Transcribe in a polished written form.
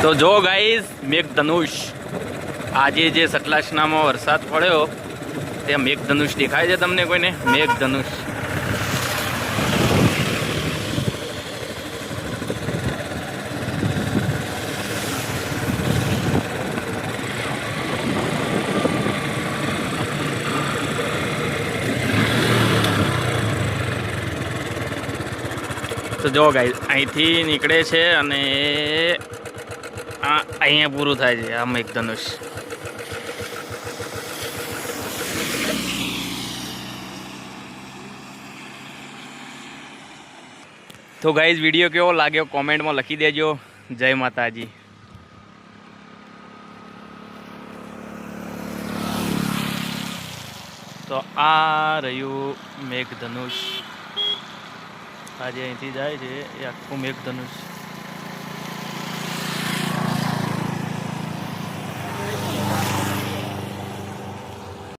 તો જો ગાઈઝ મેઘધનુષ આજે જે સતલાસનામાં વરસાદ પડ્યો ત્યાં મેઘધનુષ દેખાય છે તમને કોઈને? મેઘધનુષ તો જો ગાઈઝ અહીંથી નીકળે છે અને અહીંયા પૂરું થાય છે આ મેઘધનુષ. તો ગાઈઝ વિડીયો કેવો લાગ્યો કોમેન્ટમાં લખી દેજો. જય માતાજી. તો આ રહ્યું મેઘધનુષ. આજે અહીંથી જાય છે એ આખું મેઘધનુષ.